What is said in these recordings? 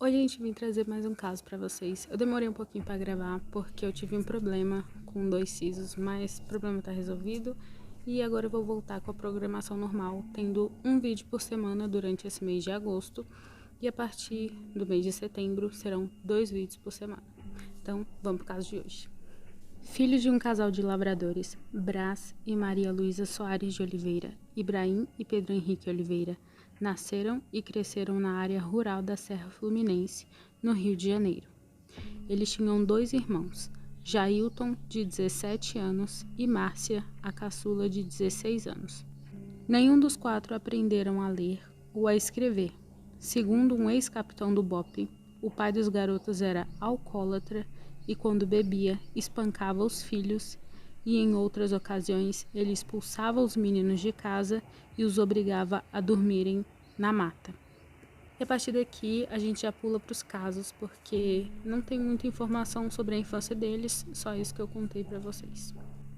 Oi, gente, vim trazer mais um caso pra vocês. Eu demorei um pouquinho pra gravar porque eu tive um problema com 2 sisos, mas o problema tá resolvido e agora eu vou voltar com a programação normal, tendo um vídeo por semana durante esse mês de agosto e a partir do mês de setembro serão 2 vídeos por semana. Então, vamos pro caso de hoje. Filho de um casal de lavradores, Brás e Maria Luísa Soares de Oliveira, Ibrahim e Pedro Henrique Oliveira, nasceram e cresceram na área rural da Serra Fluminense, no Rio de Janeiro. Eles tinham 2 irmãos, Jailton, de 17 anos, e Márcia, a caçula, de 16 anos. Nenhum dos 4 aprenderam a ler ou a escrever. Segundo um ex-capitão do BOPE, o pai dos garotos era alcoólatra e, quando bebia, espancava os filhos e, em outras ocasiões, ele expulsava os meninos de casa e os obrigava a dormirem na mata. E a partir daqui a gente já pula para os casos, porque não tem muita informação sobre a infância deles, só isso que eu contei para vocês.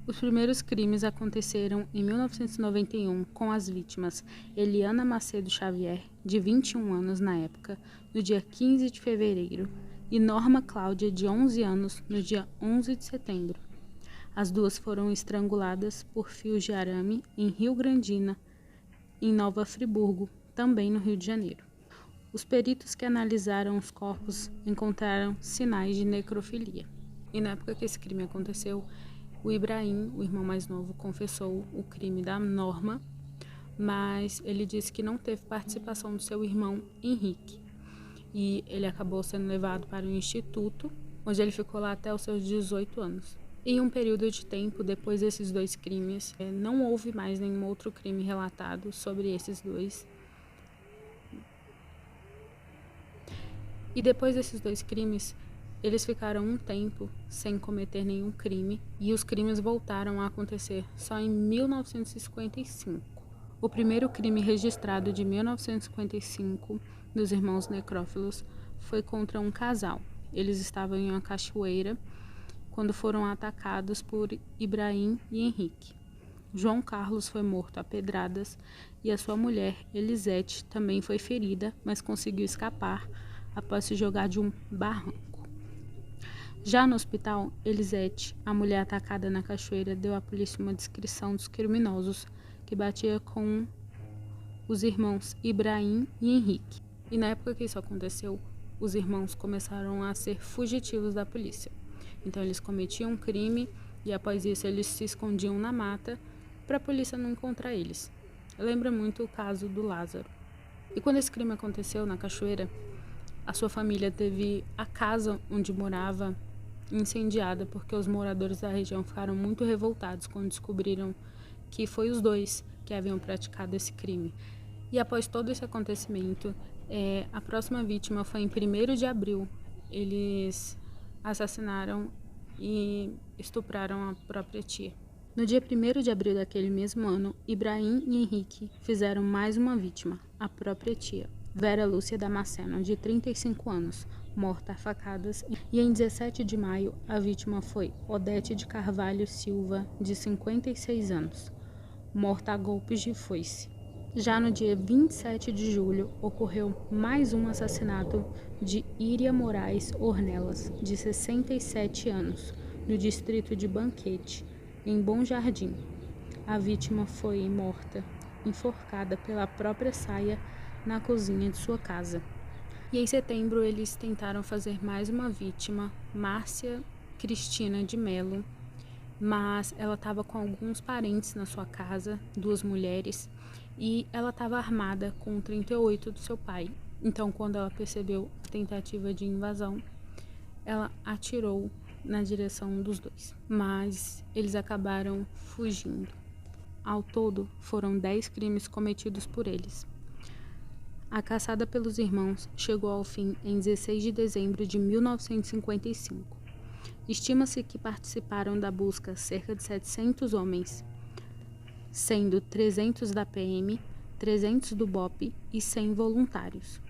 Os primeiros crimes aconteceram em 1991 com as vítimas Eliana Macedo Xavier, de 21 anos na época, no dia 15 de fevereiro, e Norma Cláudia, de 11 anos, no dia 11 de setembro. As duas foram estranguladas por fios de arame em Rio Grandina, em Nova Friburgo, também no Rio de Janeiro. Os peritos que analisaram os corpos encontraram sinais de necrofilia. E na época que esse crime aconteceu, o Ibrahim, o irmão mais novo, confessou o crime da Norma, mas ele disse que não teve participação do seu irmão Henrique. E ele acabou sendo levado para um instituto, onde ele ficou lá até os seus 18 anos. Em um período de tempo depois desses 2 crimes, não houve mais nenhum outro crime relatado sobre esses dois. E depois desses 2 crimes, eles ficaram um tempo sem cometer nenhum crime e os crimes voltaram a acontecer só em 1955. O primeiro crime registrado de 1955 dos irmãos necrófilos foi contra um casal. Eles estavam em uma cachoeira quando foram atacados por Ibrahim e Henrique. João Carlos foi morto a pedradas e a sua mulher, Elisete, também foi ferida, mas conseguiu escapar após se jogar de um barranco. Já no hospital, Elisete, a mulher atacada na cachoeira, deu à polícia uma descrição dos criminosos que batia com os irmãos Ibrahim e Henrique. E na época que isso aconteceu, os irmãos começaram a ser fugitivos da polícia. Então eles cometiam um crime e após isso eles se escondiam na mata para a polícia não encontrar eles. Lembra muito o caso do Lázaro. E quando esse crime aconteceu na cachoeira, a sua família teve a casa onde morava incendiada porque os moradores da região ficaram muito revoltados quando descobriram que foi os dois que haviam praticado esse crime. E após todo esse acontecimento, a próxima vítima foi em 1º de abril. Eles assassinaram e estupraram a própria tia. No dia 1º de abril daquele mesmo ano, Ibrahim e Henrique fizeram mais uma vítima, a própria tia, Vera Lúcia Damasceno, de 35 anos, morta a facadas, e em 17 de maio a vítima foi Odete de Carvalho Silva, de 56 anos, morta a golpes de foice. Já no dia 27 de julho, ocorreu mais um assassinato de Iria Moraes Ornelas, de 67 anos, no distrito de Banquete, em Bom Jardim. A vítima foi morta, enforcada pela própria saia na cozinha de sua casa. E em setembro, eles tentaram fazer mais uma vítima, Márcia Cristina de Melo, mas ela estava com alguns parentes na sua casa, 2 mulheres, e ela estava armada com o 38 do seu pai. Então, quando ela percebeu a tentativa de invasão, ela atirou na direção dos 2, mas eles acabaram fugindo. Ao todo, foram 10 crimes cometidos por eles. A caçada pelos irmãos chegou ao fim em 16 de dezembro de 1955. Estima-se que participaram da busca cerca de 700 homens, sendo 300 da PM, 300 do BOPE e 100 voluntários.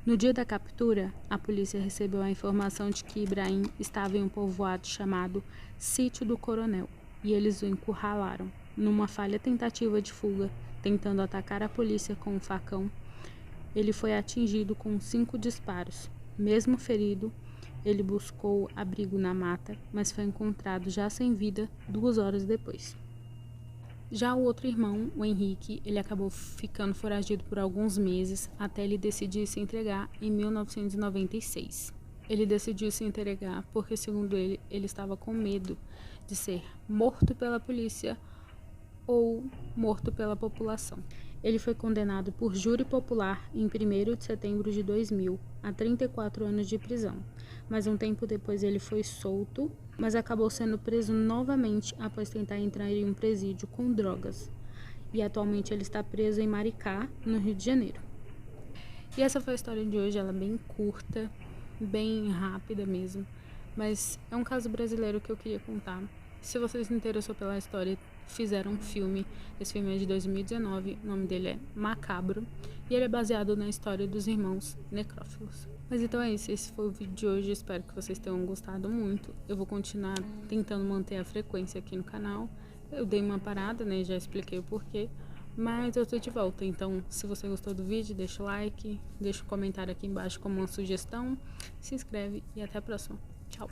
No dia da captura, a polícia recebeu a informação de que Ibrahim estava em um povoado chamado Sítio do Coronel, e eles o encurralaram, numa falha tentativa de fuga, tentando atacar a polícia com um facão. ele foi atingido com 5 disparos. Mesmo ferido, ele buscou abrigo na mata, mas foi encontrado já sem vida 2 horas depois. Já o outro irmão, o Henrique, ele acabou ficando foragido por alguns meses até ele decidir se entregar em 1996. Ele decidiu se entregar porque, segundo ele estava com medo de ser morto pela polícia ou morto pela população. Ele foi condenado por júri popular em 1º de setembro de 2000 a 34 anos de prisão, mas um tempo depois ele foi solto, mas acabou sendo preso novamente após tentar entrar em um presídio com drogas. E atualmente ele está preso em Maricá, no Rio de Janeiro. E essa foi a história de hoje, ela é bem curta, bem rápida mesmo, mas é um caso brasileiro que eu queria contar. Se você se interessou pela história, fizeram um filme. Esse filme é de 2019, o nome dele é Macabro, e ele é baseado na história dos irmãos necrófilos. Mas então é isso, esse foi o vídeo de hoje, espero que vocês tenham gostado muito. Eu vou continuar tentando manter a frequência aqui no canal. Eu dei uma parada, né, já expliquei o porquê, mas eu tô de volta. Então, se você gostou do vídeo, deixa o like, deixa um comentário aqui embaixo como uma sugestão, se inscreve e até a próxima. Tchau!